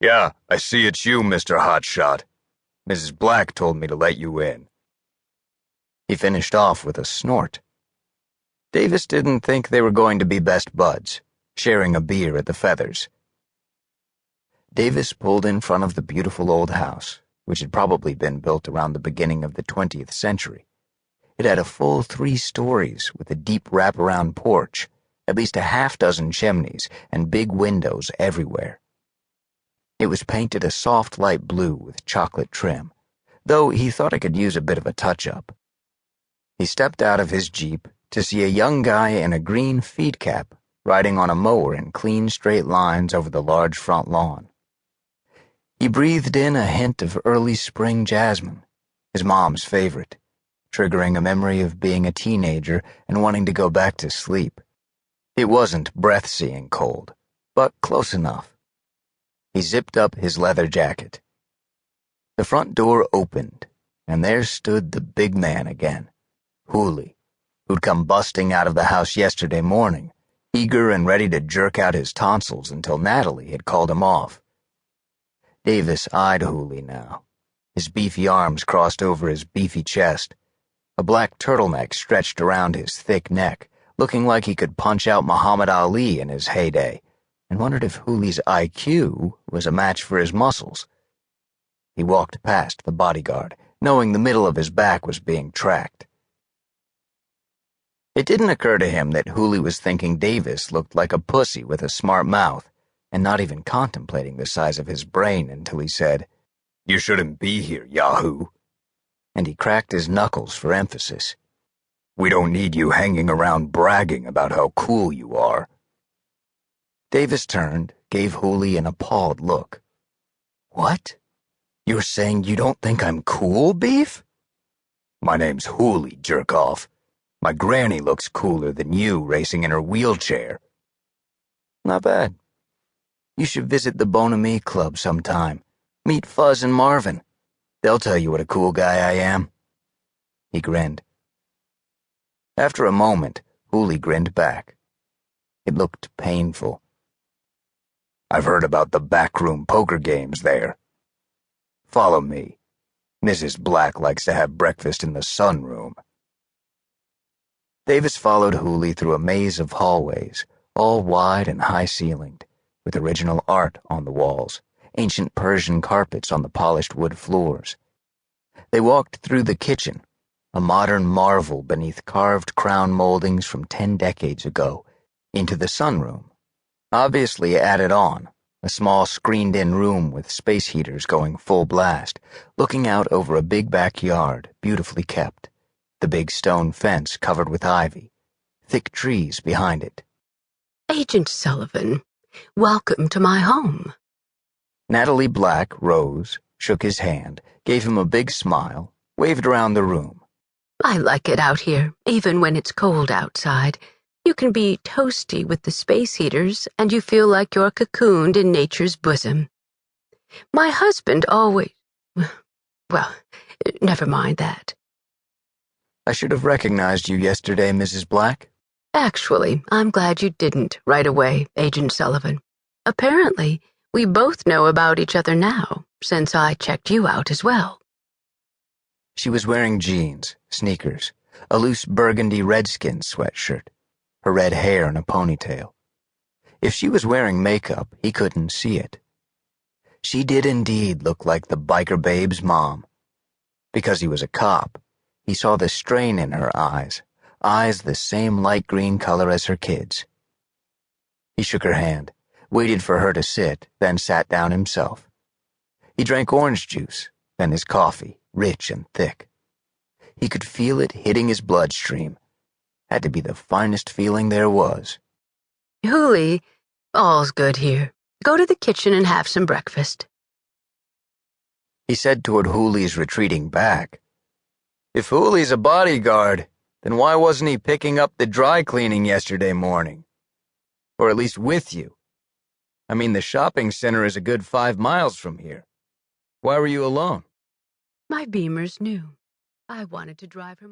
Yeah, I see it's you, Mr. Hotshot. Mrs. Black told me to let you in. He finished off with a snort. Davis didn't think they were going to be best buds, sharing a beer at the Feathers. Davis pulled in front of the beautiful old house, which had probably been built around the beginning of the 20th century. It had a full 3 stories with a deep wraparound porch, at least a half-dozen chimneys, and big windows everywhere. It was painted a soft light blue with chocolate trim, though he thought it could use a bit of a touch-up. He stepped out of his Jeep to see a young guy in a green feed cap riding on a mower in clean straight lines over the large front lawn. He breathed in a hint of early spring jasmine, his mom's favorite, triggering a memory of being a teenager and wanting to go back to sleep. It wasn't breath-seeing cold, but close enough. He zipped up his leather jacket. The front door opened, and there stood the big man again, Hooley, who'd come busting out of the house yesterday morning, eager and ready to jerk out his tonsils until Natalie had called him off. Davis eyed Hooley now, his beefy arms crossed over his beefy chest, a black turtleneck stretched around his thick neck, looking like he could punch out Muhammad Ali in his heyday, and wondered if Hooley's IQ was a match for his muscles. He walked past the bodyguard, knowing the middle of his back was being tracked. It didn't occur to him that Hooley was thinking Davis looked like a pussy with a smart mouth, and not even contemplating the size of his brain until he said, "You shouldn't be here, Yahoo," and he cracked his knuckles for emphasis. "We don't need you hanging around bragging about how cool you are." Davis turned, gave Hooley an appalled look. "What? You're saying you don't think I'm cool, Beef?" "My name's Hooley, jerk-off. My granny looks cooler than you racing in her wheelchair." "Not bad. You should visit the Bonhomie Club sometime. Meet Fuzz and Marvin. They'll tell you what a cool guy I am." He grinned. After a moment, Hooley grinned back. It looked painful. "I've heard about the backroom poker games there. Follow me. Mrs. Black likes to have breakfast in the sunroom." Davis followed Hooley through a maze of hallways, all wide and high-ceilinged, with original art on the walls, ancient Persian carpets on the polished wood floors. They walked through the kitchen, a modern marvel beneath carved crown moldings from 10 decades ago, into the sunroom, obviously added on, a small screened-in room with space heaters going full blast, looking out over a big backyard, beautifully kept, the big stone fence covered with ivy, thick trees behind it. "Agent Sullivan, welcome to my home." Natalie Black rose, shook his hand, gave him a big smile, waved around the room. "I like it out here, even when it's cold outside. You can be toasty with the space heaters, and you feel like you're cocooned in nature's bosom. My husband always... Well, never mind that." "I should have recognized you yesterday, Mrs. Black." "Actually, I'm glad you didn't right away, Agent Sullivan. Apparently, we both know about each other now, since I checked you out as well." She was wearing jeans, sneakers, a loose burgundy Redskins sweatshirt, her red hair in a ponytail. If she was wearing makeup, he couldn't see it. She did indeed look like the biker babe's mom. Because he was a cop, he saw the strain in her eyes the same light green color as her kids. He shook her hand, waited for her to sit, then sat down himself. He drank orange juice, then his coffee, rich and thick. He could feel it hitting his bloodstream. Had to be the finest feeling there was. "Hooley, all's good here. Go to the kitchen and have some breakfast." He said toward Hooley's retreating back, "If Hooley's a bodyguard, then why wasn't he picking up the dry cleaning yesterday morning? Or at least with you? I mean, the shopping center is a good 5 miles from here. Why were you alone?" My Beamer's new. I wanted to drive her